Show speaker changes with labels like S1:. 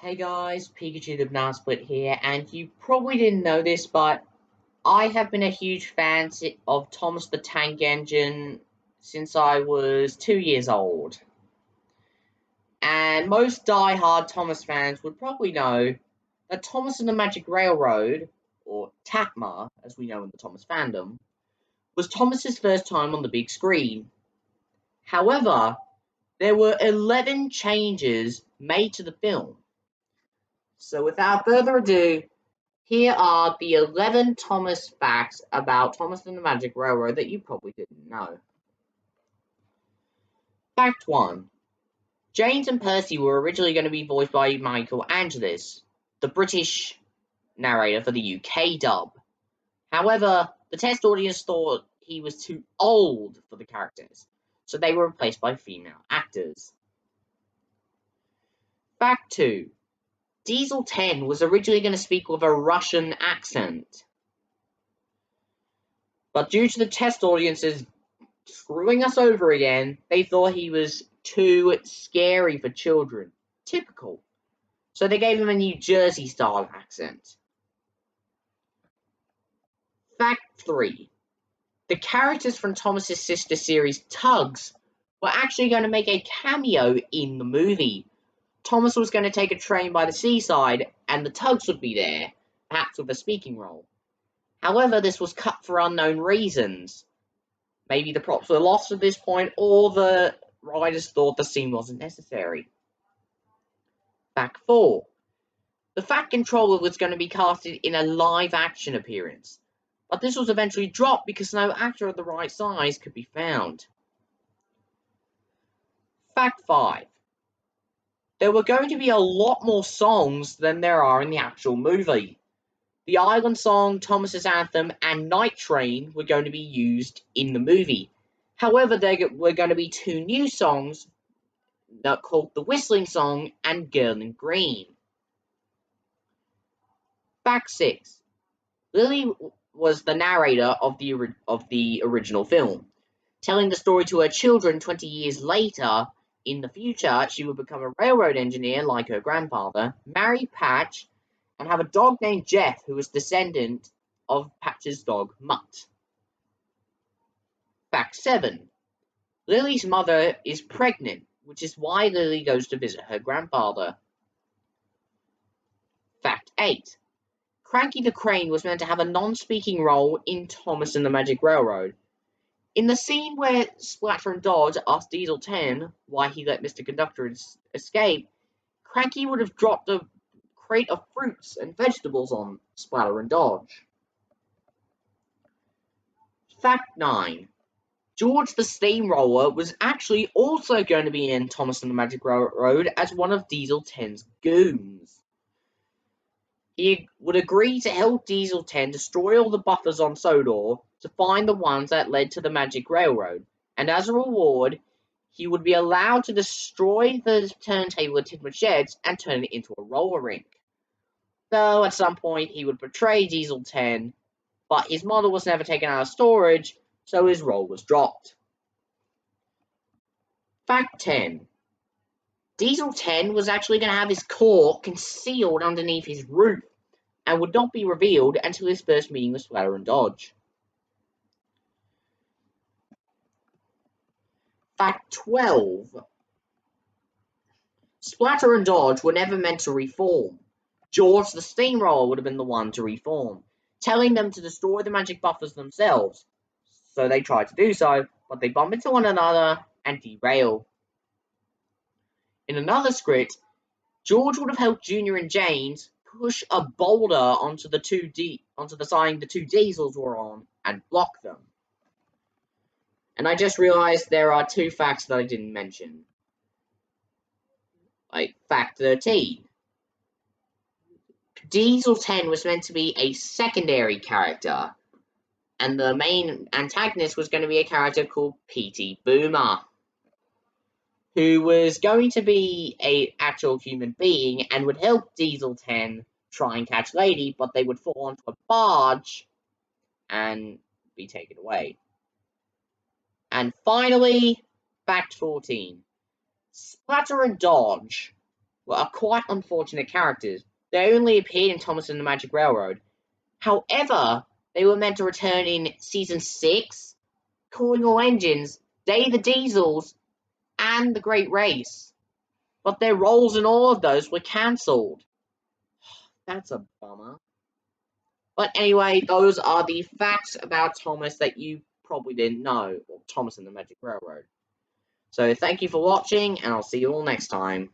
S1: Hey guys, Pikachu the Banana Split here, and you probably didn't know this, but I have been a huge fan of Thomas the Tank Engine since I was 2 years old. And most die-hard Thomas fans would probably know that Thomas and the Magic Railroad, or TATMR, as we know in the Thomas fandom, was Thomas's first time on the big screen. However, there were 11 changes made to the film. So without further ado, here are the 11 Thomas facts about Thomas and the Magic Railroad that you probably didn't know. Fact 1. James and Percy were originally going to be voiced by Michael Angelis, the British narrator for the UK dub. However, the test audience thought he was too old for the characters, so they were replaced by female actors. Fact 2. Diesel 10 was originally going to speak with a Russian accent. But due to the test audiences screwing us over again, they thought he was too scary for children. Typical. So they gave him a New Jersey style accent. Fact 3. The characters from Thomas's sister series Tugs were actually going to make a cameo in the movie. Thomas was going to take a train by the seaside and the Tugs would be there, perhaps with a speaking role. However, this was cut for unknown reasons. Maybe the props were lost at this point, or the writers thought the scene wasn't necessary. Fact 4. The Fat Controller was going to be casted in a live-action appearance, but this was eventually dropped because no actor of the right size could be found. Fact 5. There were going to be a lot more songs than there are in the actual movie. The Island Song, Thomas's Anthem, and Night Train were going to be used in the movie. However, there were going to be two new songs called The Whistling Song and Girl in Green. Fact 6. Lily was the narrator of the original film, telling the story to her children 20 years later. In the future, she would become a railroad engineer like her grandfather, marry Patch, and have a dog named Jeff who is descendant of Patch's dog Mutt. Fact 7. Lily's mother is pregnant, which is why Lily goes to visit her grandfather. Fact 8. Cranky the Crane was meant to have a non-speaking role in Thomas and the Magic Railroad. In the scene where Splatter and Dodge asked Diesel 10 why he let Mr. Conductor escape, Cranky would have dropped a crate of fruits and vegetables on Splatter and Dodge. Fact 9. George the Steamroller was actually also going to be in Thomas and the Magic Railroad as one of Diesel 10's goons. He would agree to help Diesel 10 destroy all the buffers on Sodor to find the ones that led to the Magic Railroad, and as a reward, he would be allowed to destroy the turntable at Tidmouth Sheds and turn it into a roller rink. Though at some point he would betray Diesel 10, but his model was never taken out of storage, so his role was dropped. Fact 10. Diesel 10 was actually going to have his core concealed underneath his roof and would not be revealed until his first meeting with Splatter and Dodge. Fact 12. Splatter and Dodge were never meant to reform. George the Steamroller would have been the one to reform, telling them to destroy the magic buffers themselves. So they tried to do so, but they bump into one another and derail. In another script, George would have helped Junior and James push a boulder onto the sign the two diesels were on and block them. And I just realized there are two facts that I didn't mention. Like fact 13. Diesel 10 was meant to be a secondary character, and the main antagonist was going to be a character called P.T. Boomer, who was going to be an actual human being and would help Diesel 10 try and catch Lady, but they would fall onto a barge and be taken away. And finally, fact 14. Splatter and Dodge are quite unfortunate characters. They only appeared in Thomas and the Magic Railroad. However, they were meant to return in Season 6, Calling All Engines, Day of the Diesels, and The Great Race. But their roles in all of those were cancelled. That's a bummer. But anyway, those are the facts about Thomas that you probably didn't know, or Thomas and the Magic Railroad. So thank you for watching, and I'll see you all next time.